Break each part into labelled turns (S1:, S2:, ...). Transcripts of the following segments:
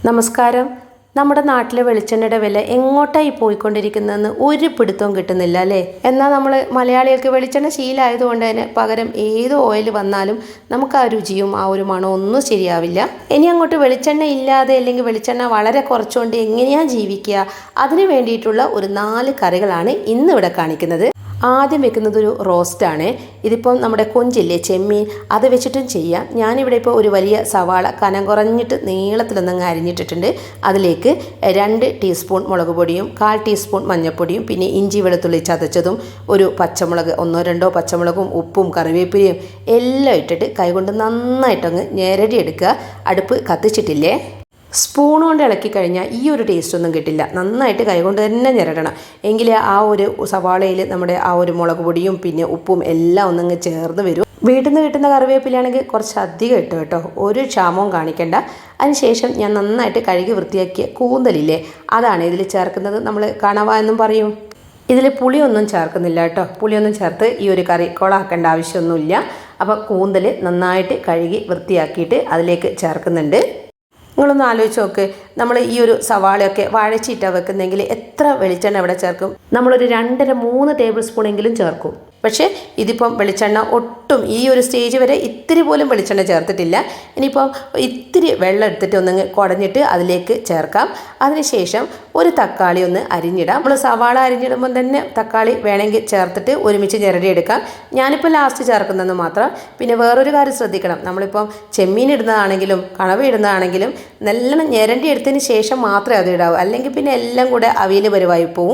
S1: നമസ്കാരം. നമ്മുടെ നാട്ടിലെ വെളിച്ചെണ്ണയുടെ വില എങ്ങോട്ടായി പോയിക്കൊണ്ടിരിക്കുന്നതെന്ന് ഒരു പിടുത്തവും കിട്ടുന്നില്ല അല്ലേ? എന്നാൽ നമ്മൾ മലയാളികൾക്ക് വെളിച്ചെണ്ണ ശീലമായതുകൊണ്ട് തന്നെ പകരം ഏത് ഓയിൽ വന്നാലും നമുക്ക് ആ രുചിയും ആ ഒരു മണവും ഒന്നും ശരിയാവില്ല. ഇനി അങ്ങോട്ട് വെളിച്ചെണ്ണ ഇല്ലാതെ അല്ലെങ്കിൽ വെളിച്ചെണ്ണ വളരെ കുറച്ചുകൊണ്ട് എങ്ങനെയാണ് ജീവിക്കുക, അതിന് വേണ്ടിയിട്ടുള്ള ഒരു 4 കറികളാണ് ഇന്നിവിടെ കാണിക്കുന്നത്. ആദ്യം വെക്കുന്നത് ഒരു റോസ്റ്റാണ്. ഇതിപ്പം നമ്മുടെ കൊഞ്ചില്ലേ, ചെമ്മീൻ, അത് വെച്ചിട്ടും ചെയ്യാം. ഞാനിവിടെ ഇപ്പോൾ ഒരു വലിയ സവാള കനം കുറഞ്ഞിട്ട് നീളത്തിലൊന്നങ്ങ് അരിഞ്ഞിട്ടിട്ടുണ്ട്. അതിലേക്ക് 2 ടീസ്പൂൺ മുളക് പൊടിയും 1/4 ടീസ്പൂൺ മഞ്ഞൾപ്പൊടിയും പിന്നെ ഇഞ്ചി വെളുത്തുള്ളി ചതച്ചതും ഒരു പച്ചമുളക് 1-2 പച്ചമുളകും ഉപ്പും കറിവേപ്പിലയും എല്ലാം ഇട്ടിട്ട് കൈകൊണ്ട് നന്നായിട്ടങ്ങ് ഞെരടിയെടുക്കുക. അടുപ്പ് കത്തിച്ചിട്ടില്ലേ. സ്പൂൺ കൊണ്ട് ഇളക്കി കഴിഞ്ഞാൽ ഈ ഒരു ടേസ്റ്റ് ഒന്നും കിട്ടില്ല. നന്നായിട്ട് കൈകൊണ്ട് തന്നെ ഞെരടണം. എങ്കിലേ ആ ഒരു സവാളയിൽ നമ്മുടെ ആ ഒരു മുളക് പൊടിയും പിന്നെ ഉപ്പും എല്ലാം ഒന്നങ്ങ് ചേർന്ന് വരും. വീട്ടിൽ നിന്ന് കിട്ടുന്ന കറിവേപ്പിലാണെങ്കിൽ കുറച്ച് അധികം ഇട്ട് കേട്ടോ, ഒരു ക്ഷാമവും കാണിക്കേണ്ട. അതിനുശേഷം ഞാൻ നന്നായിട്ട് കഴുകി വൃത്തിയാക്കിയ കൂന്തലില്ലേ, അതാണ് ഇതിൽ ചേർക്കുന്നത്. നമ്മൾ കണവ എന്നും പറയും. ഇതിൽ പുളിയൊന്നും ചേർക്കുന്നില്ല കേട്ടോ. പുളിയൊന്നും ചേർത്ത് ഈ ഒരു കറി കൊളാക്കേണ്ട ആവശ്യമൊന്നുമില്ല. അപ്പോൾ കൂന്തൽ നന്നായിട്ട് കഴുകി വൃത്തിയാക്കിയിട്ട് അതിലേക്ക് ചേർക്കുന്നുണ്ട്. നിങ്ങളൊന്ന് ആലോചിച്ച് നോക്ക്, നമ്മൾ ഈ ഒരു സവാളയൊക്കെ വഴച്ചിട്ടാണ് വെക്കുന്നെങ്കിൽ എത്ര വെളിച്ചെണ്ണ ഇവിടെ ചേർക്കും? നമ്മളൊരു 2-3 ടേബിൾ സ്പൂണെങ്കിലും ചേർക്കും. പക്ഷേ ഇതിപ്പം വെളിച്ചെണ്ണ ഒട്ടും ഈ ഒരു സ്റ്റേജ് വരെ ഇത്തിരി പോലും വെളിച്ചെണ്ണ ചേർത്തിട്ടില്ല. ഇനിയിപ്പം ഇത്തിരി വെള്ളം എടുത്തിട്ട് ഒന്നങ്ങ് കുടഞ്ഞിട്ട് അതിലേക്ക് ചേർക്കാം. അതിനുശേഷം ഒരു തക്കാളി ഒന്ന് അരിഞ്ഞിടാം. നമ്മൾ സവാള അരിഞ്ഞിടുമ്പം തന്നെ തക്കാളി വേണമെങ്കിൽ ചേർത്തിട്ട് ഒരുമിച്ച് ഞെരടിയെടുക്കാം. ഞാനിപ്പോൾ ലാസ്റ്റ് ചേർക്കുന്നതെന്ന് മാത്രം. പിന്നെ വേറൊരു കാര്യം ശ്രദ്ധിക്കണം, നമ്മളിപ്പം ചെമ്മീൻ ഇടുന്നതാണെങ്കിലും കണവ ഇടുന്നതാണെങ്കിലും നല്ലോണം ഞെരണ്ടി എടുത്തതിന് ശേഷം മാത്രമേ അത് ഇടാവൂ. അല്ലെങ്കിൽ പിന്നെ എല്ലാം കൂടെ അവിയൽ പരിവായി പോവും.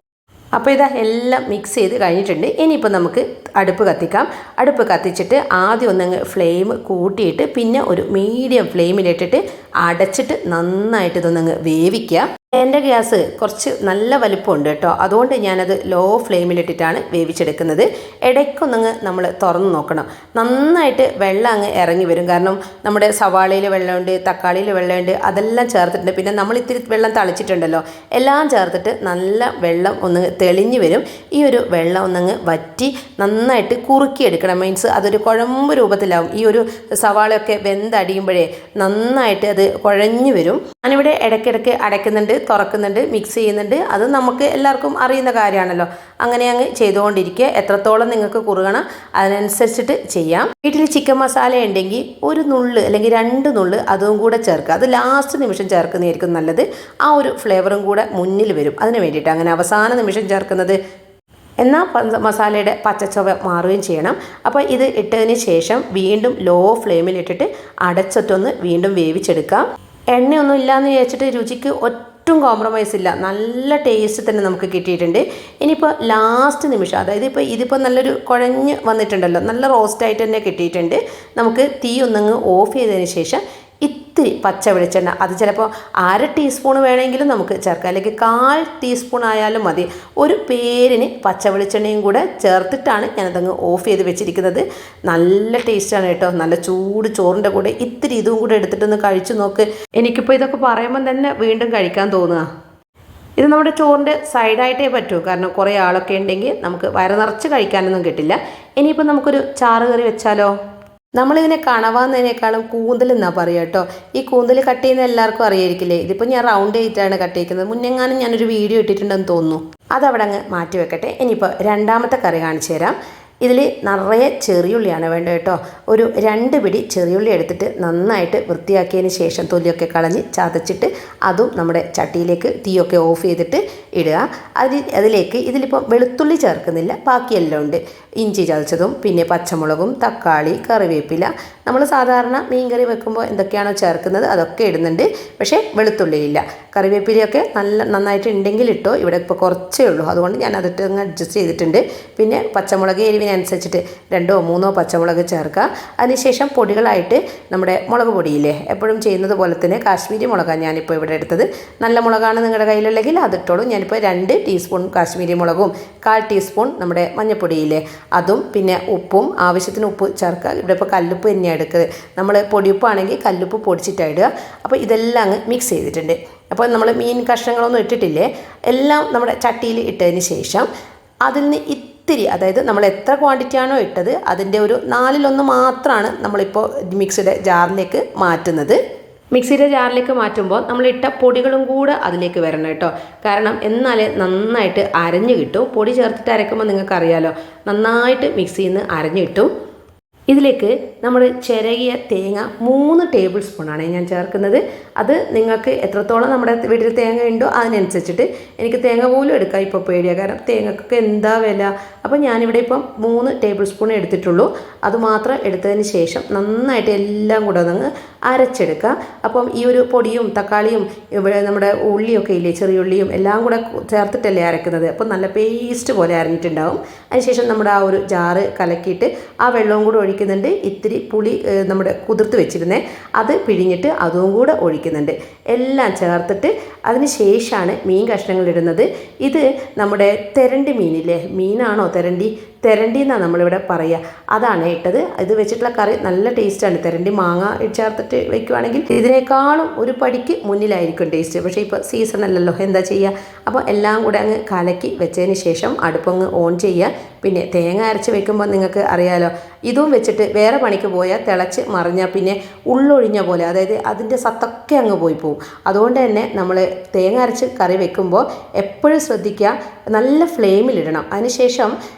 S1: അപ്പോൾ ഇതാ എല്ലാം മിക്സ് ചെയ്ത് കഴിഞ്ഞിട്ടുണ്ട്. ഇനിയിപ്പോൾ നമുക്ക് അടുപ്പ് കത്തിക്കാം. അടുപ്പ് കത്തിച്ചിട്ട് ആദ്യം ഒന്നങ്ങ് ഫ്ലെയിം കൂട്ടിയിട്ട് പിന്നെ ഒരു മീഡിയം ഫ്ലെയിമിലിട്ടിട്ട് അടച്ചിട്ട് നന്നായിട്ട് ഇതൊന്നങ്ങ് വേവിക്കുക. എൻ്റെ ഗ്യാസ് കുറച്ച് നല്ല വലിപ്പമുണ്ട് കേട്ടോ, അതുകൊണ്ട് ഞാനത് ലോ ഫ്ലെയിമിലിട്ടിട്ടാണ് വേവിച്ചെടുക്കുന്നത്. ഇടയ്ക്കൊന്നങ്ങ് നമ്മൾ തുറന്ന് നോക്കണം. നന്നായിട്ട് വെള്ളം അങ്ങ് ഇറങ്ങി വരും. കാരണം നമ്മുടെ സവാളയിൽ വെള്ളമുണ്ട്, തക്കാളിയിൽ വെള്ളമുണ്ട്, അതെല്ലാം ചേർത്തിട്ടുണ്ട്. പിന്നെ നമ്മൾ ഇത്തിരി വെള്ളം തളിച്ചിട്ടുണ്ടല്ലോ, എല്ലാം ചേർത്തിട്ട് നല്ല വെള്ളം ഒന്ന് തെളിഞ്ഞ് വരും. ഈ ഒരു വെള്ളം ഒന്നങ്ങ് വറ്റി നന്നായിട്ട് കുറുക്കിയെടുക്കണം. മീൻസ് അതൊരു കുഴമ്പ് രൂപത്തിലാവും. ഈ ഒരു സവാളയൊക്കെ വെന്തടിയുമ്പോഴേ നന്നായിട്ട് അത് കുഴഞ്ഞു വരും. ഞാനിവിടെ ഇടയ്ക്കിടയ്ക്ക് അടയ്ക്കുന്നുണ്ട്, തുറക്കുന്നുണ്ട്, മിക്സ് ചെയ്യുന്നുണ്ട്. അത് നമുക്ക് എല്ലാവർക്കും അറിയുന്ന കാര്യമാണല്ലോ. അങ്ങനെ അങ്ങ് ചെയ്തുകൊണ്ടിരിക്കുക. എത്രത്തോളം നിങ്ങൾക്ക് കുറുകണം അതിനനുസരിച്ചിട്ട് ചെയ്യാം. വീട്ടിൽ ചിക്കൻ മസാല ഉണ്ടെങ്കിൽ ഒരു നുള്ള് അല്ലെങ്കിൽ 2 നുള്ള് അതും കൂടെ ചേർക്കുക. അത് ലാസ്റ്റ് നിമിഷം ചേർക്കുന്നതായിരിക്കും നല്ലത്. ആ ഒരു ഫ്ലേവറും കൂടെ മുന്നിൽ വരും. അതിന് വേണ്ടിയിട്ട് അങ്ങനെ അവസാന നിമിഷം ചേർക്കുന്നത്. എന്നാൽ മസാലയുടെ പച്ചച്ചുവ മാറുകയും ചെയ്യണം. അപ്പോൾ ഇത് ഇട്ടതിന് ശേഷം വീണ്ടും ലോ ഫ്ലെയിമിലിട്ടിട്ട് അടച്ചിട്ടൊന്ന് വീണ്ടും വേവിച്ചെടുക്കാം. എണ്ണയൊന്നും ഇല്ലയെന്ന് വിചാരിച്ചിട്ട് രുചിക്ക് ഒട്ടും കോംപ്രമൈസ് ഇല്ല. നല്ല ടേസ്റ്റ് തന്നെ നമുക്ക് കിട്ടിയിട്ടുണ്ട്. ഇനിയിപ്പോൾ ലാസ്റ്റ് നിമിഷം, അതായത് ഇതിപ്പോൾ നല്ലൊരു കുഴഞ്ഞ് വന്നിട്ടുണ്ടല്ലോ, നല്ല റോസ്റ്റായിട്ട് തന്നെ കിട്ടിയിട്ടുണ്ട്. നമുക്ക് തീ ഒന്നങ്ങ് ഓഫ് ചെയ്തതിന് ശേഷം ഇത്തിരി പച്ച വെളിച്ചെണ്ണ, അത് ചിലപ്പോൾ 1/2 ടീസ്പൂൺ വേണമെങ്കിലും നമുക്ക് ചേർക്കാം, അല്ലെങ്കിൽ 1/4 ടീസ്പൂൺ ആയാലും മതി. ഒരു പേരിന് പച്ച വെളിച്ചെണ്ണയും കൂടെ ചേർത്തിട്ടാണ് ഞാനതങ്ങ് ഓഫ് ചെയ്ത് വെച്ചിരിക്കുന്നത്. നല്ല ടേസ്റ്റാണ് കേട്ടോ. നല്ല ചൂട് ചോറിൻ്റെ കൂടെ ഇത്തിരി ഇതും കൂടെ എടുത്തിട്ടൊന്ന് കഴിച്ചു നോക്ക്. എനിക്കിപ്പോൾ ഇതൊക്കെ പറയുമ്പം തന്നെ വീണ്ടും കഴിക്കാൻ തോന്നുക. ഇത് നമ്മുടെ ചോറിൻ്റെ സൈഡായിട്ടേ പറ്റൂ. കാരണം കുറേ ആളൊക്കെ ഉണ്ടെങ്കിൽ നമുക്ക് വയറ് നിറച്ച് കഴിക്കാനൊന്നും കിട്ടില്ല. ഇനിയിപ്പോൾ നമുക്കൊരു ചാറ് കറി വെച്ചാലോ? നമ്മളിതിനെ കണവാന്നതിനേക്കാളും കൂന്തൽ എന്നാണ് പറയുക കേട്ടോ. ഈ കൂന്തൽ കട്ട് ചെയ്യുന്ന എല്ലാവർക്കും അറിയായിരിക്കില്ലേ. ഇതിപ്പോൾ ഞാൻ റൗണ്ട് ചെയ്തിട്ടാണ് കട്ട് ചെയ്യുന്നത്. മുന്നെങ്ങാനും ഞാനൊരു വീഡിയോ ഇട്ടിട്ടുണ്ടെന്ന് തോന്നുന്നു. അതവിടെ അങ്ങ് മാറ്റി വെക്കട്ടെ. ഇനിയിപ്പോൾ രണ്ടാമത്തെ കറി കാണിച്ചു തരാം. ഇതിൽ നിറയെ ചെറിയുള്ളിയാണ് വേണ്ടത് കേട്ടോ. ഒരു 2 പിടി ചെറിയുള്ളി എടുത്തിട്ട് നന്നായിട്ട് വൃത്തിയാക്കിയതിന് ശേഷം തൊലിയൊക്കെ കളഞ്ഞ് ചതച്ചിട്ട് അതും നമ്മുടെ ചട്ടിയിലേക്ക് തീയൊക്കെ ഓഫ് ചെയ്തിട്ട് ഇടുക. അതിലേക്ക് ഇതിലിപ്പോൾ വെളുത്തുള്ളി ചേർക്കുന്നില്ല, ബാക്കിയെല്ലാം ഉണ്ട്. ഇഞ്ചി ചതച്ചതും പിന്നെ പച്ചമുളകും തക്കാളി കറിവേപ്പില. നമ്മൾ സാധാരണ മീൻകറി വെക്കുമ്പോൾ എന്തൊക്കെയാണോ ചേർക്കുന്നത് അതൊക്കെ ഇടുന്നുണ്ട്. പക്ഷേ വെളുത്തുള്ളിയില്ല. കറിവേപ്പിലയൊക്കെ നന്നായിട്ട് ഉണ്ടെങ്കിൽ ഇട്ടോ. ഇവിടെ ഇപ്പോൾ കുറച്ചേ ഉള്ളൂ, അതുകൊണ്ട് ഞാൻ അതിട്ട് അങ്ങ് അഡ്ജസ്റ്റ് ചെയ്തിട്ടുണ്ട്. പിന്നെ പച്ചമുളക് എരിവിനനുസരിച്ചിട്ട് 2-3 പച്ചമുളക് ചേർക്കുക. അതിനുശേഷം പൊടികളായിട്ട് നമ്മുടെ മുളക് പൊടിയില്ലേ, എപ്പോഴും ചെയ്യുന്നത് പോലെ തന്നെ കാശ്മീരി മുളകാണ് ഞാനിപ്പോൾ ഇവിടെ എടുത്തത്. നല്ല മുളകാണ് നിങ്ങളുടെ കയ്യിലുണ്ടെങ്കിൽ അതിട്ടോളൂ. ഞാനിപ്പോൾ 2 ടീസ്പൂൺ കാശ്മീരി മുളകും 1/4 ടീസ്പൂൺ നമ്മുടെ മഞ്ഞൾപ്പൊടിയില്ലേ അതും പിന്നെ ഉപ്പും ആവശ്യത്തിന് ഉപ്പ് ചേർക്കുക. ഇവിടെ ഇപ്പോൾ കല്ലുപ്പ് തന്നെയാണ് എടുക്കുന്നത്. നമ്മൾ പൊടിയുപ്പാണെങ്കിൽ കല്ലുപ്പ് പൊടിച്ചിട്ടാണ് ഇടുക. അപ്പോൾ ഇതെല്ലാം അങ്ങ് മിക്സ് ചെയ്തിട്ടുണ്ട്. അപ്പോൾ നമ്മൾ മീൻ കഷ്ണങ്ങളൊന്നും ഇട്ടിട്ടില്ലേ, എല്ലാം നമ്മുടെ ചട്ടിയിൽ ഇട്ടതിന് ശേഷം അതിൽ നിന്ന് ഇത്തിരി, അതായത് നമ്മൾ എത്ര ക്വാണ്ടിറ്റിയാണോ ഇട്ടത് അതിൻ്റെ ഒരു 4/1 മാത്രമാണ് നമ്മളിപ്പോൾ മിക്സിയുടെ ജാറിലേക്ക് മാറ്റുന്നത്. മിക്സിയുടെ ജാറിലേക്ക് മാറ്റുമ്പോൾ നമ്മൾ ഇട്ട പൊടികളും കൂടെ അതിലേക്ക് വരണം കേട്ടോ. കാരണം എന്നാലേ നന്നായിട്ട് അരഞ്ഞു കിട്ടും. പൊടി ചേർത്തിട്ട് അരയ്ക്കുമ്പോൾ നിങ്ങൾക്കറിയാലോ, നന്നായിട്ട് മിക്സിയിൽ നിന്ന് അരഞ്ഞു കിട്ടും. ഇതിലേക്ക് നമ്മൾ ചിരകിയ തേങ്ങ 3 ടേബിൾ സ്പൂണാണ് ഞാൻ ചേർക്കുന്നത്. അത് നിങ്ങൾക്ക് എത്രത്തോളം നമ്മുടെ വീട്ടിൽ തേങ്ങ ഉണ്ടോ അതിനനുസരിച്ചിട്ട്. എനിക്ക് തേങ്ങ പോലും എടുക്കാം ഇപ്പോൾ പേടിയാണ്, കാരണം തേങ്ങക്കൊക്കെ എന്താ വില. അപ്പോൾ ഞാനിവിടെ ഇപ്പം 3 ടേബിൾ സ്പൂൺ എടുത്തിട്ടുള്ളൂ. അതുമാത്രം എടുത്തതിന് ശേഷം നന്നായിട്ട് എല്ലാം കൂടെ ഒന്ന് അരച്ചെടുക്കുക. അപ്പം ഈ ഒരു പൊടിയും തക്കാളിയും ഇവിടെ നമ്മുടെ ഉള്ളിയൊക്കെ ഇല്ലേ, ചെറിയ ഉള്ളിയും എല്ലാം കൂടെ ചേർത്തിട്ടല്ലേ അരക്കുന്നത്. അപ്പോൾ നല്ല പേസ്റ്റ് പോലെ അരഞ്ഞിട്ടുണ്ടാവും. അതിനുശേഷം നമ്മുടെ ആ ഒരു ജാറ് കലക്കിയിട്ട് ആ വെള്ളവും കൂടെ ഒഴിക്കുന്നുണ്ട്. ഇത്തിരി പുളി നമ്മുടെ കുതിർത്ത് വെച്ചിരുന്നേ അത് പിഴിഞ്ഞിട്ട് അതും കൂടെ ഒഴിക്കുന്നുണ്ട്. എല്ലാം ചേർത്തിട്ട് അതിന് ശേഷമാണ് മീൻ കഷ്ണങ്ങൾ ഇടുന്നത്. ഇത് നമ്മുടെ തെരണ്ടി മീനില്ലേ, മീനാണോ തെരണ്ടി എന്നാണ് നമ്മളിവിടെ പറയുക, അതാണ് ഇട്ടത്. ഇത് വെച്ചിട്ടുള്ള കറി നല്ല ടേസ്റ്റാണ്. തെരണ്ടി മാങ്ങ ചേർത്തിട്ട് വെക്കുവാണെങ്കിൽ ഇതിനേക്കാളും ഒരു പടിക്ക് മുന്നിലായിരിക്കും ടേസ്റ്റ്. പക്ഷേ ഇപ്പോൾ സീസൺ അല്ലല്ലോ, എന്താ ചെയ്യുക. അപ്പോൾ എല്ലാം കൂടെ അങ്ങ് കലക്കി വെച്ചതിന് ശേഷം അടുപ്പങ്ങ് ഓൺ ചെയ്യുക. പിന്നെ തേങ്ങ അരച്ച് വെക്കുമ്പോൾ നിങ്ങൾക്ക് അറിയാലോ, ഇതും വെച്ചിട്ട് വേറെ പണിക്ക് പോയാൽ തിളച്ച് മറിഞ്ഞാൽ പിന്നെ ഉള്ളൊഴിഞ്ഞ പോലെ, അതായത് അതിൻ്റെ സത്തൊക്കെ അങ്ങ് പോയി പോകും. അതുകൊണ്ട് തന്നെ നമ്മൾ തേങ്ങ അരച്ച് കറി വെക്കുമ്പോൾ എപ്പോഴും ശ്രദ്ധിക്കുക, നല്ല ഫ്ലെയിമിലിടണം. അതിനുശേഷം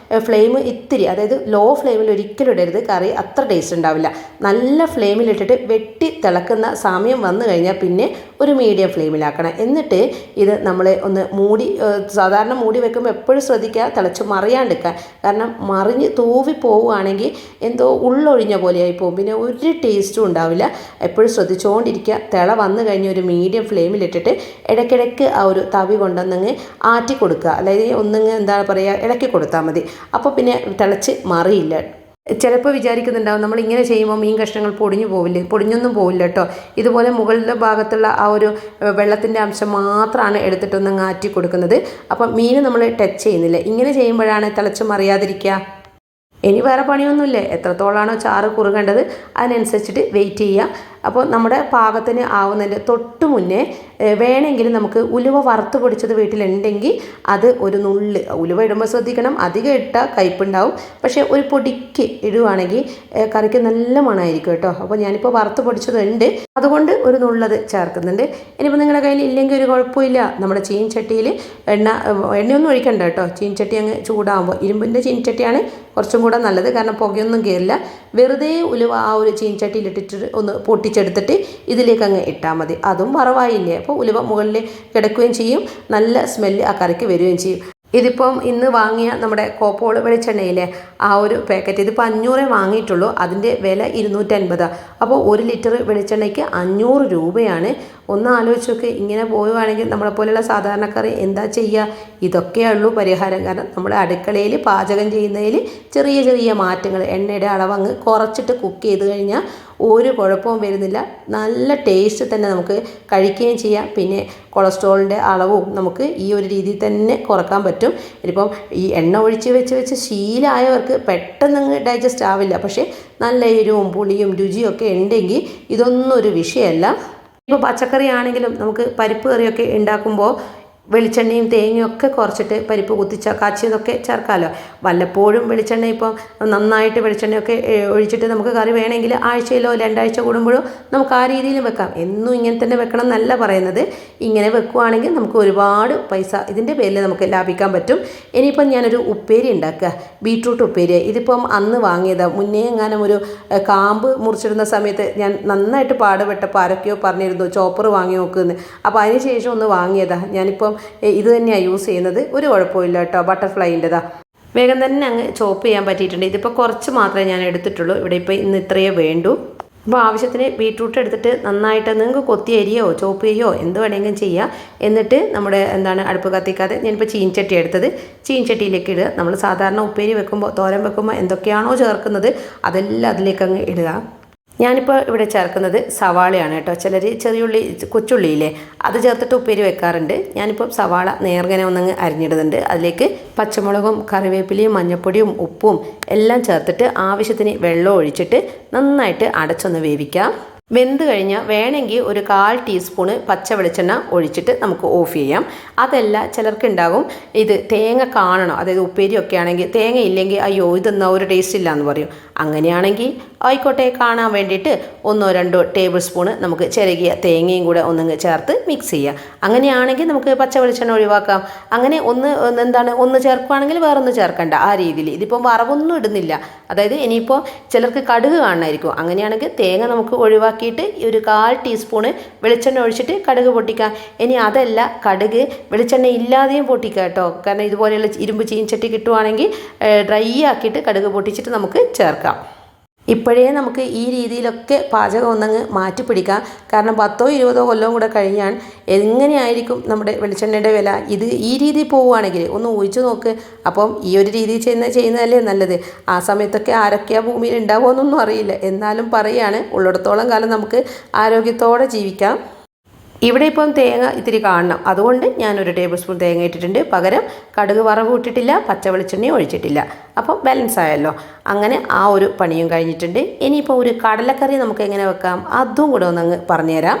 S1: ഫ്ലെയിം ഇത്തിരി, അതായത് ലോ ഫ്ലെയിമിൽ ഒരിക്കലും ഇടരുത്, കറി അത്ര ടേസ്റ്റ് ഉണ്ടാവില്ല. നല്ല ഫ്ലെയിമിലിട്ടിട്ട് വെട്ടി തിളക്കുന്ന സമയം വന്നു കഴിഞ്ഞാൽ പിന്നെ ഒരു മീഡിയം ഫ്ലെയിമിലാക്കണം. എന്നിട്ട് ഇത് നമ്മൾ ഒന്ന് മൂടി, സാധാരണ മൂടി വെക്കുമ്പോൾ എപ്പോഴും ശ്രദ്ധിക്കുക തിളച്ച് മറിയാണ്ടിരിക്കാൻ. കാരണം മറിഞ്ഞ് തൂവി പോവുകയാണെങ്കിൽ എന്തോ ഉള്ളൊഴിഞ്ഞ പോലെയായി പോകും, പിന്നെ ഒരു ടേസ്റ്റും ഉണ്ടാവില്ല. എപ്പോഴും ശ്രദ്ധിച്ചുകൊണ്ടിരിക്കുക. തിള വന്നു കഴിഞ്ഞ് ഒരു മീഡിയം ഫ്ലെയിമിലിട്ടിട്ട് ഇടയ്ക്കിടയ്ക്ക് ആ ഒരു തവി കൊണ്ടൊന്നങ്ങ് ആറ്റി കൊടുക്കുക, അല്ലെങ്കിൽ ഒന്നങ്ങ് എന്താ പറയുക ഇളക്കി കൊടുത്താൽ മതി. അപ്പോൾ പിന്നെ തിളച്ച് മറിയില്ല. ചിലപ്പോൾ വിചാരിക്കുന്നുണ്ടാവും നമ്മൾ ഇങ്ങനെ ചെയ്യുമ്പോൾ മീൻ കഷ്ണങ്ങൾ പൊടിഞ്ഞു പോവില്ലേ. പൊടിഞ്ഞൊന്നും പോവില്ല കേട്ടോ. ഇതുപോലെ മുകളിലെ ഭാഗത്തുള്ള ആ ഒരു വെള്ളത്തിൻ്റെ അംശം മാത്രമാണ് എടുത്തിട്ടൊന്ന് ആറ്റി കൊടുക്കുന്നത്. അപ്പം മീൻ നമ്മൾ ടച്ച് ചെയ്യുന്നില്ല. ഇങ്ങനെ ചെയ്യുമ്പോഴാണ് തിളച്ച് മറിയാതിരിക്കുക. ഇനി വേറെ പണിയൊന്നുമില്ല. എത്രത്തോളാണോ ചാറ് കുറുകേണ്ടത് അതിനനുസരിച്ചിട്ട് വെയിറ്റ് ചെയ്യുക. അപ്പോൾ നമ്മുടെ പാകത്തിന് ആവുന്നതിൻ്റെ തൊട്ട് മുന്നേ വേണമെങ്കിൽ നമുക്ക് ഉലുവ വറുത്ത് പൊടിച്ചത് വീട്ടിലുണ്ടെങ്കിൽ അത് ഒരു നുള്ള്, ഉലുവ ഇടുമ്പോൾ ശ്രദ്ധിക്കണം, അധികം ഇട്ടാൽ കയ്പുണ്ടാവും. പക്ഷേ ഒരു പൊടിക്ക് ഇടുവാണെങ്കിൽ കറിക്ക് നല്ല മണമായിരിക്കും കേട്ടോ. അപ്പോൾ ഞാനിപ്പോൾ വറുത്ത് പൊടിച്ചതുണ്ട്, അതുകൊണ്ട് ഒരു നുള്ളത് ചേർക്കുന്നുണ്ട്. ഇനിയിപ്പോൾ നിങ്ങളുടെ കയ്യിൽ ഇല്ലെങ്കിൽ ഒരു കുഴപ്പമില്ല. നമ്മുടെ ചീൻചട്ടിയിൽ എണ്ണയൊന്നും ഒഴിക്കണ്ട കേട്ടോ. ചീൻചട്ടി അങ്ങ് ചൂടാകുമ്പോൾ, ഇരുമ്പിൻ്റെ ചീൻചട്ടിയാണ് കുറച്ചും കൂടെ നല്ലത്, കാരണം പുകയൊന്നും കയറില്ല. വെറുതെ ഉലുവ ആ ഒരു ചീൻചട്ടിയിലിട്ടിട്ട് ഒന്ന് പൊട്ടിച്ചെടുത്തിട്ട് ഇതിലേക്ക് അങ്ങ് ഇട്ടാൽ മതി. അതും വറവായില്ലേ. അപ്പോൾ ഉലുവ മുകളിൽ കിടക്കുകയും ചെയ്യും, നല്ല സ്മെല്ല് ആ കറിക്ക് വരികയും ചെയ്യും. ഇതിപ്പം ഇന്ന് വാങ്ങിയ നമ്മുടെ കോപ്പോള് വെളിച്ചെണ്ണയിലെ ആ ഒരു പാക്കറ്റ്, ഇതിപ്പോൾ 500 വാങ്ങിയിട്ടുള്ളൂ. അതിൻ്റെ വില 250. അപ്പോൾ 1 ലിറ്റർ വെളിച്ചെണ്ണയ്ക്ക് 500 രൂപയാണ്. ഒന്ന് ആലോചിച്ച് നോക്ക്. ഇങ്ങനെ പോവുകയാണെങ്കിൽ നമ്മളെപ്പോലെയുള്ള സാധാരണക്കാർ എന്താ ചെയ്യുക? ഇതൊക്കെയുള്ളൂ പരിഹാരം. കാരണം നമ്മുടെ അടുക്കളയിൽ പാചകം ചെയ്യുന്നതിൽ ചെറിയ ചെറിയ മാറ്റങ്ങൾ, എണ്ണയുടെ അളവങ്ങ് കുറച്ചിട്ട് കുക്ക് ചെയ്ത് കഴിഞ്ഞാൽ ഒരു കുഴപ്പവും വരുന്നില്ല. നല്ല ടേസ്റ്റ് തന്നെ നമുക്ക് കഴിക്കുകയും ചെയ്യാം. പിന്നെ കൊളസ്ട്രോളിൻ്റെ അളവും നമുക്ക് ഈ ഒരു രീതിയിൽ തന്നെ കുറക്കാൻ പറ്റും. ഇനിയിപ്പം ഈ എണ്ണ ഒഴിച്ച് വെച്ച് ശീലമായവർക്ക് പെട്ടെന്ന് ഡൈജസ്റ്റ് ആവില്ല. പക്ഷേ നല്ല എരിവും പുളിയും രുചിയൊക്കെ ഉണ്ടെങ്കിൽ ഇതൊന്നും ഒരു വിഷയമല്ല. ഇപ്പോൾ പച്ചക്കറി ആണെങ്കിലും നമുക്ക് പരിപ്പ് കറിയൊക്കെ ഉണ്ടാക്കുമ്പോൾ വെളിച്ചെണ്ണയും തേങ്ങയും ഒക്കെ കുറച്ചിട്ട് പരിപ്പ് കാച്ചിയതൊക്കെ ചേർക്കാമല്ലോ. വല്ലപ്പോഴും വെളിച്ചെണ്ണ ഇപ്പം നന്നായിട്ട് വെളിച്ചെണ്ണയൊക്കെ ഒഴിച്ചിട്ട് നമുക്ക് കറി വേണമെങ്കിൽ ആഴ്ചയിലോ 2 ആഴ്ച കൂടുമ്പോഴോ നമുക്ക് ആ രീതിയിൽ വെക്കാം. എന്നും ഇങ്ങനെ തന്നെ വെക്കണം എന്നല്ല പറയുന്നത്. ഇങ്ങനെ വെക്കുകയാണെങ്കിൽ നമുക്ക് ഒരുപാട് പൈസ ഇതിൻ്റെ പേരിൽ നമുക്ക് ലാഭിക്കാൻ പറ്റും. ഇനിയിപ്പം ഞാനൊരു ഉപ്പേരി ഉണ്ടാക്കുക, ബീട്രൂട്ട് ഉപ്പേരി. ഇതിപ്പം അന്ന് വാങ്ങിയതാണ്. മുന്നേ എങ്ങാനും ഒരു കാമ്പ് മുറിച്ചിടുന്ന സമയത്ത് ഞാൻ നന്നായിട്ട് പാടുപെട്ടപ്പോൾ ആരൊക്കെയോ പറഞ്ഞിരുന്നു ചോപ്പർ വാങ്ങി നോക്കുമെന്ന്. അപ്പോൾ അതിന് ശേഷം ഒന്ന് വാങ്ങിയതാണ്. ഞാനിപ്പം ഇത് തന്നെയാണ് യൂസ് ചെയ്യുന്നത്. ഒരു കുഴപ്പമില്ല കേട്ടോ. ബട്ടർഫ്ലൈൻ്റെതാ, വേഗം തന്നെ അങ്ങ് ചോപ്പ് ചെയ്യാൻ പറ്റിയിട്ടുണ്ട്. ഇതിപ്പോൾ കുറച്ച് മാത്രമേ ഞാൻ എടുത്തിട്ടുള്ളൂ. ഇവിടെ ഇപ്പോൾ ഇന്ന് ഇത്രയേ വേണ്ടൂ. അപ്പോൾ ആവശ്യത്തിന് ബീട്രൂട്ട് എടുത്തിട്ട് നന്നായിട്ട് നിങ്ങൾക്ക് കൊത്തി അരിയോ ചോപ്പ് ചെയ്യോ എന്ത് വേണമെങ്കിലും ചെയ്യുക. എന്നിട്ട് നമ്മുടെ അടുപ്പ് കത്തിക്കാതെ ഞാനിപ്പോൾ ചീൻചട്ടി എടുത്തത്, ചീൻചട്ടിയിലേക്ക് ഇടുക. നമ്മൾ സാധാരണ ഉപ്പേരി വെക്കുമ്പോൾ, തോരൻ വെക്കുമ്പോൾ എന്തൊക്കെയാണോ ചേർക്കുന്നത് അതെല്ലാം അതിലേക്ക് അങ്ങ് ഇടുക. ഞാനിപ്പോൾ ഇവിടെ ചേർക്കുന്നത് സവാളയാണ് കേട്ടോ. ചിലർ ചെറിയുള്ളി, കൊച്ചുള്ളിയില്ലേ, അത് ചേർത്തിട്ട് ഉപ്പേരി വെക്കാറുണ്ട്. ഞാനിപ്പോൾ സവാള നേർങ്ങനെ ഒന്നങ്ങ് അരിഞ്ഞിടുന്നുണ്ട്. അതിലേക്ക് പച്ചമുളകും കറിവേപ്പിലയും മഞ്ഞൾപ്പൊടിയും ഉപ്പും എല്ലാം ചേർത്തിട്ട് ആവശ്യത്തിന് വെള്ളം ഒഴിച്ചിട്ട് നന്നായിട്ട് അടച്ചൊന്ന് വേവിക്കാം. വെന്ത് കഴിഞ്ഞാൽ വേണമെങ്കിൽ ഒരു 1/4 ടീസ്പൂണ് പച്ച വെളിച്ചെണ്ണ ഒഴിച്ചിട്ട് നമുക്ക് ഓഫ് ചെയ്യാം. അതല്ല ചിലർക്ക് ഉണ്ടാകും ഇത് തേങ്ങ കാണണം, അതായത് ഉപ്പേരിയൊക്കെ ആണെങ്കിൽ തേങ്ങ ഇല്ലെങ്കിൽ അയ്യോ ഇതൊന്നും ഒരു ടേസ്റ്റ് ഇല്ല എന്ന് പറയും. അങ്ങനെയാണെങ്കിൽ ആയിക്കോട്ടെ, കാണാൻ വേണ്ടിയിട്ട് 1-2 ടേബിൾ സ്പൂണ് നമുക്ക് ചിരകിയ തേങ്ങയും കൂടെ ഒന്നങ്ങ് ചേർത്ത് മിക്സ് ചെയ്യാം. അങ്ങനെയാണെങ്കിൽ നമുക്ക് പച്ച വെളിച്ചെണ്ണ ഒഴിവാക്കാം. അങ്ങനെ ഒന്ന് ചേർക്കുകയാണെങ്കിൽ വേറൊന്ന് ചേർക്കണ്ട, ആ രീതിയിൽ. ഇതിപ്പോൾ വറവൊന്നും ഇടുന്നില്ല, അതായത് ഇനിയിപ്പോൾ ചിലർക്ക് കടുക് കാണണമായിരിക്കും. അങ്ങനെയാണെങ്കിൽ തേങ്ങ നമുക്ക് ഒഴിവാക്കിയിട്ട് ഒരു 1/4 ടീസ്പൂണ് വെളിച്ചെണ്ണ ഒഴിച്ചിട്ട് കടുക് പൊട്ടിക്കാം. ഇനി അതല്ല, കടുക് വെളിച്ചെണ്ണ ഇല്ലാതെയും പൊട്ടിക്കാം കേട്ടോ. കാരണം ഇതുപോലെയുള്ള ഇരുമ്പ് ചീനച്ചട്ടി കിട്ടുവാണെങ്കിൽ ഡ്രൈ ആക്കിയിട്ട് കടുക് പൊട്ടിച്ചിട്ട് നമുക്ക് ചേർക്കാം. ഇപ്പോഴേ നമുക്ക് ഈ രീതിയിലൊക്കെ പാചകം ഒന്നങ്ങ് മാറ്റിപ്പിടിക്കാം. കാരണം 10-20 കൊല്ലവും കൂടെ കഴിഞ്ഞാൽ എങ്ങനെയായിരിക്കും നമ്മുടെ വെളിച്ചെണ്ണയുടെ വില. ഇത് ഈ രീതിയിൽ പോവുകയാണെങ്കിൽ ഒന്ന് ഊഹിച്ചു നോക്ക്. അപ്പം ഈ ഒരു രീതിയിൽ ചെയ്യുന്നതല്ലേ നല്ലത്. ആ സമയത്തൊക്കെ ആരൊക്കെയാണ് ഭൂമിയിൽ ഉണ്ടാവുമെന്നൊന്നും അറിയില്ല. എന്നാലും പറയുകയാണ്, ഉള്ളിടത്തോളം കാലം നമുക്ക് ആരോഗ്യത്തോടെ ജീവിക്കാം. ഇവിടെ ഇപ്പം തേങ്ങ ഇത്തിരി കാണണം, അതുകൊണ്ട് ഞാനൊരു ടേബിൾ സ്പൂൺ തേങ്ങ ഇട്ടിട്ടുണ്ട്. പകരം കടുക് വറവ് ഇട്ടിട്ടില്ല, പച്ച വെളിച്ചെണ്ണയും ഒഴിച്ചിട്ടില്ല. അപ്പം ബാലൻസ് ആയല്ലോ. അങ്ങനെ ആ ഒരു പണിയും കഴിഞ്ഞിട്ടുണ്ട്. ഇനിയിപ്പോൾ ഒരു കടലക്കറി നമുക്ക് എങ്ങനെ വെക്കാം അതും കൂടെ ഒന്നങ്ങ് പറഞ്ഞുതരാം.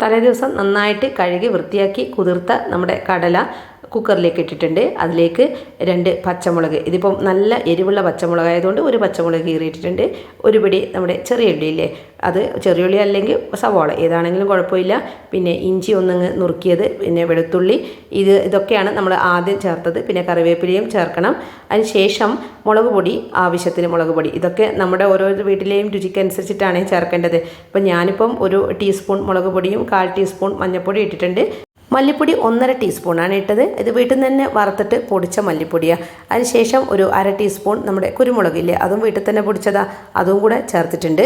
S1: തലേ ദിവസം നന്നായിട്ട് കഴുകി വൃത്തിയാക്കി കുതിർത്ത നമ്മുടെ കടല കുക്കറിലേക്ക് ഇട്ടിട്ടുണ്ട്. അതിലേക്ക് 2 പച്ചമുളക്, ഇതിപ്പം നല്ല എരിവുള്ള പച്ചമുളക് ആയതുകൊണ്ട് ഒരു പച്ചമുളക് കീറിയിട്ടിട്ടുണ്ട്. ഒരു പിടി നമ്മുടെ ചെറിയ ഉള്ളിയില്ലേ, അത് ചെറിയ ഉള്ളി അല്ലെങ്കിൽ സവാള ഏതാണെങ്കിലും കുഴപ്പമില്ല. പിന്നെ ഇഞ്ചി ഒന്നങ്ങ് നുറുക്കിയത്, പിന്നെ വെളുത്തുള്ളി, ഇതൊക്കെയാണ് നമ്മൾ ആദ്യം ചേർത്തത്. പിന്നെ കറിവേപ്പിലയും ചേർക്കണം. അതിന് ശേഷം മുളക് പൊടി, ആവശ്യത്തിന് മുളക് പൊടി. ഇതൊക്കെ നമ്മുടെ ഓരോ വീട്ടിലെയും രുചിക്കനുസരിച്ചിട്ടാണ് ചേർക്കേണ്ടത്. ഇപ്പം ഞാനിപ്പം 1 ടീസ്പൂൺ മുളക് പൊടിയും 1/4 ടീസ്പൂൺ മഞ്ഞൾപ്പൊടി ഇട്ടിട്ടുണ്ട്. മല്ലിപ്പൊടി 1/2 ടീസ്പൂണാണ് ഇട്ടത്. ഇത് വീട്ടിൽ നിന്ന് തന്നെ വറുത്തിട്ട് പൊടിച്ച മല്ലിപ്പൊടിയാണ്. അതിനുശേഷം ഒരു 1/2 ടീസ്പൂൺ നമ്മുടെ കുരുമുളകില്ലേ, അതും വീട്ടിൽ തന്നെ പൊടിച്ചതാണ്, അതും കൂടെ ചേർത്തിട്ടുണ്ട്.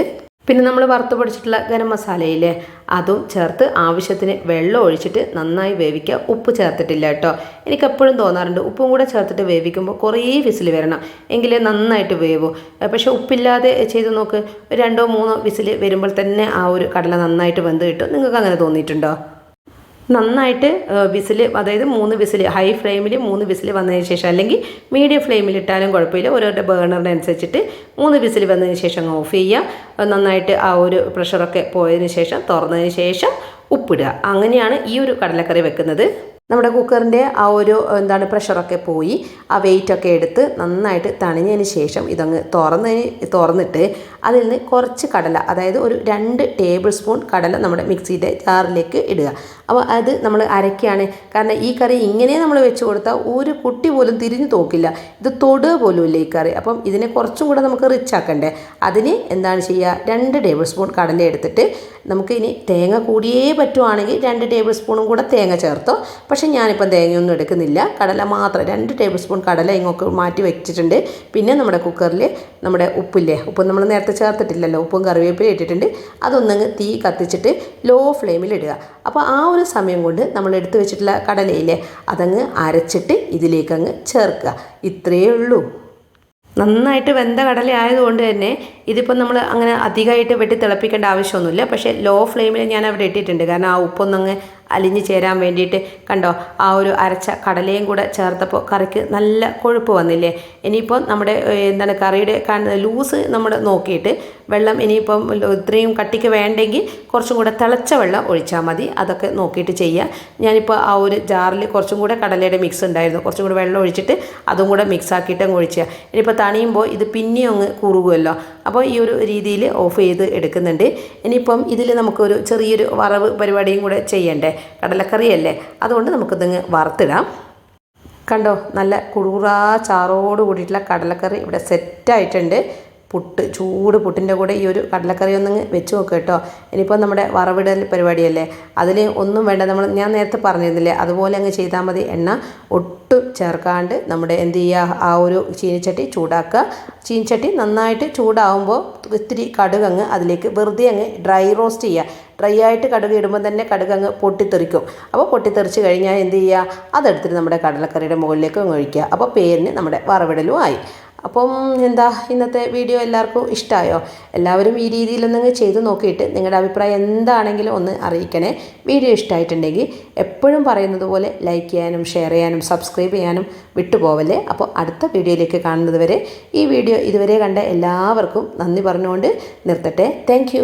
S1: പിന്നെ നമ്മൾ വറുത്ത് പൊടിച്ചിട്ടുള്ള ഗരം മസാലയില്ലേ, അതും ചേർത്ത് ആവശ്യത്തിന് വെള്ളം ഒഴിച്ചിട്ട് നന്നായി വേവിക്കുക. ഉപ്പ് ചേർത്തിട്ടില്ല കേട്ടോ. എനിക്കെപ്പോഴും തോന്നാറുണ്ട് ഉപ്പും കൂടെ ചേർത്തിട്ട് വേവിക്കുമ്പോൾ കുറേ വിസിൽ വരണം, എങ്കിലേ നന്നായിട്ട് വേവൂ. പക്ഷേ ഉപ്പില്ലാതെ ചെയ്ത് നോക്ക്, 2-3 വിസിൽ വരുമ്പോൾ തന്നെ ആ ഒരു കടല നന്നായിട്ട് വെന്ത് കിട്ടും. നിങ്ങൾക്ക് അങ്ങനെ തോന്നിയിട്ടുണ്ടോ? നന്നായിട്ട് വിസിൽ, അതായത് 3 വിസിൽ, ഹൈ ഫ്ലെയിമിൽ 3 വിസിൽ വന്നതിന് ശേഷം, അല്ലെങ്കിൽ മീഡിയം ഫ്ലെയിമിൽ ഇട്ടാലും കുഴപ്പമില്ല, ഓരോരുടെ ബേണറിന് അനുസരിച്ചിട്ട് 3 വിസിൽ വന്നതിന് ശേഷം ഓഫ് ചെയ്യുക. നന്നായിട്ട് ആ ഒരു പ്രഷറൊക്കെ പോയതിന് ശേഷം തുറന്നതിന് ശേഷം ഉപ്പിടുക. അങ്ങനെയാണ് ഈ ഒരു കടലക്കറി വെക്കുന്നത്. നമ്മുടെ കുക്കറിൻ്റെ ആ ഒരു പ്രഷറൊക്കെ പോയി ആ വെയിറ്റൊക്കെ എടുത്ത് നന്നായിട്ട് തണിഞ്ഞതിന് ശേഷം ഇതങ്ങ് തുറന്നിട്ട് അതിൽ നിന്ന് കുറച്ച് കടല, അതായത് ഒരു 2 ടേബിൾ സ്പൂൺ കടല നമ്മുടെ മിക്സിയുടെ ജാറിലേക്ക് ഇടുക. അപ്പോൾ അത് നമ്മൾ അരയ്ക്കുകയാണ്. കാരണം ഈ കറി ഇങ്ങനെ നമ്മൾ വെച്ച് കൊടുത്താൽ ഒരു കുട്ടി പോലും തിരിഞ്ഞു നോക്കില്ല, ഇത് തൊടുക പോലും ഇല്ല ഈ കറി. അപ്പം ഇതിനെ കുറച്ചും കൂടെ നമുക്ക് റിച്ച് ആക്കണ്ടേ. അതിന് എന്താണ് ചെയ്യുക, 2 ടേബിൾ സ്പൂൺ കടല എടുത്തിട്ട് നമുക്ക് ഇനി തേങ്ങ കൂടിയേ പറ്റുവാണെങ്കിൽ 2 ടേബിൾ സ്പൂണും കൂടെ തേങ്ങ ചേർത്തോ. പക്ഷേ ഞാനിപ്പം തേങ്ങയൊന്നും എടുക്കുന്നില്ല, കടല മാത്രം 2 ടേബിൾ സ്പൂൺ കടല ഇങ്ങോട്ട് മാറ്റി വെച്ചിട്ടുണ്ട്. പിന്നെ നമ്മുടെ കുക്കറിൽ നമ്മുടെ ഉപ്പില്ലേ, ഉപ്പ് നമ്മൾ നേരത്തെ ചേർത്തിട്ടില്ലല്ലോ, ഉപ്പും കറിവേപ്പിലയും ഇട്ടിട്ടുണ്ട്. അതൊന്നങ്ങ് തീ കത്തിച്ചിട്ട് ലോ ഫ്ലെയിമിൽ ഇടുക. അപ്പോൾ ആ ഒരു സമയം കൊണ്ട് നമ്മൾ എടുത്ത് വെച്ചിട്ടുള്ള കടലയില്ലേ, അതങ്ങ് അരച്ചിട്ട് ഇതിലേക്കങ്ങ് ചേർക്കുക. ഇത്രയേ ഉള്ളൂ. നന്നായിട്ട് വെന്ത കടല ആയതുകൊണ്ട് തന്നെ ഇതിപ്പോൾ നമ്മൾ അങ്ങനെ അധികമായിട്ട് വെട്ടി തിളപ്പിക്കേണ്ട ആവശ്യമൊന്നുമില്ല. പക്ഷേ ലോ ഫ്ലെയിമിൽ ഞാൻ അവിടെ ഇട്ടിട്ടുണ്ട്, കാരണം ആ ഉപ്പൊന്നങ്ങ് അലിഞ്ഞ് ചേരാൻ വേണ്ടിയിട്ട്. കണ്ടോ, ആ ഒരു അരച്ച കടലയും കൂടെ ചേർത്തപ്പോൾ കറിക്ക് നല്ല കൊഴുപ്പ് വന്നില്ലേ. ഇനിയിപ്പം നമ്മുടെ കറിയുടെ ലൂസ് നമ്മൾ നോക്കിയിട്ട് വെള്ളം ഇനിയിപ്പം ഇത്രയും കട്ടിക്ക് വേണ്ടെങ്കിൽ കുറച്ചും കൂടെ തിളച്ച വെള്ളം ഒഴിച്ചാൽ മതി. അതൊക്കെ നോക്കിയിട്ട് ചെയ്യുക. ഞാനിപ്പോൾ ആ ഒരു ജാറിൽ കുറച്ചും കൂടെ കടലയുടെ മിക്സ് ഉണ്ടായിരുന്നു, കുറച്ചും കൂടെ വെള്ളം ഒഴിച്ചിട്ട് അതും കൂടെ മിക്സ് ആക്കിയിട്ട് അങ്ങ് ഒഴിക്കുക. ഇനിയിപ്പോൾ തണിയുമ്പോൾ ഇത് പിന്നെയും അങ്ങ് കുറുകുമല്ലോ. അപ്പോൾ ഈ ഒരു രീതിയിൽ ഓഫ് ചെയ്ത് എടുക്കുന്നുണ്ട്. ഇനിയിപ്പം ഇതിൽ നമുക്കൊരു ചെറിയൊരു വറവ് പരിപാടിയും കൂടെ ചെയ്യണ്ടേ, കടലക്കറിയല്ലേ, അതുകൊണ്ട് നമുക്കിതങ്ങ് വറുത്തിടാം. കണ്ടോ, നല്ല കുറുകുറാ ചാറോട് കൂടിയിട്ടുള്ള കടലക്കറി ഇവിടെ സെറ്റായിട്ടുണ്ട്. ചൂട് പുട്ടിൻ്റെ കൂടെ ഈ ഒരു കടലക്കറി ഒന്നങ്ങ് വെച്ച് നോക്കുക കേട്ടോ. ഇനിയിപ്പോൾ നമ്മുടെ വറവിടൽ പരിപാടിയല്ലേ, അതിൽ ഒന്നും വേണ്ട, ഞാൻ നേരത്തെ പറഞ്ഞിരുന്നില്ലേ, അതുപോലെ അങ്ങ് ചെയ്താൽ മതി. എണ്ണ ഒട്ടും ചേർക്കാണ്ട് നമ്മുടെ എന്ത് ചെയ്യുക, ആ ഒരു ചീനിച്ചട്ടി ചൂടാക്കുക. ചീനിച്ചട്ടി നന്നായിട്ട് ചൂടാവുമ്പോൾ ഇത്തിരി കടുകങ്ങ് അതിലേക്ക് വെറുതെ അങ്ങ് ഡ്രൈ റോസ്റ്റ് ചെയ്യുക. ഡ്രൈ ആയിട്ട് കടുക് ഇടുമ്പോൾ തന്നെ കടുക് അങ്ങ് പൊട്ടിത്തെറിക്കും. അപ്പോൾ പൊട്ടിത്തെറിച്ച് കഴിഞ്ഞാൽ എന്ത് ചെയ്യുക, അതെടുത്തിട്ട് നമ്മുടെ കടലക്കറിയുടെ മുകളിലേക്ക് അങ്ങ് ഒഴിക്കുക. അപ്പോൾ പേരിന് നമ്മുടെ വറവിടലും ആയി. അപ്പം ഇന്നത്തെ വീഡിയോ എല്ലാവർക്കും ഇഷ്ടമായോ? എല്ലാവരും ഈ രീതിയിലൊന്നങ്ങ് ചെയ്ത് നോക്കിയിട്ട് നിങ്ങളുടെ അഭിപ്രായം എന്താണെങ്കിലും ഒന്ന് അറിയിക്കണേ. വീഡിയോ ഇഷ്ടമായിട്ടുണ്ടെങ്കിൽ എപ്പോഴും പറയുന്നത് പോലെ ലൈക്ക് ചെയ്യാനും ഷെയർ ചെയ്യാനും സബ്സ്ക്രൈബ് ചെയ്യാനും വിട്ടുപോവല്ലേ. അപ്പോൾ അടുത്ത വീഡിയോയിലേക്ക് കാണുന്നത് വരെ ഈ വീഡിയോ ഇതുവരെ കണ്ട എല്ലാവർക്കും നന്ദി പറഞ്ഞുകൊണ്ട് നിർത്തട്ടെ. താങ്ക്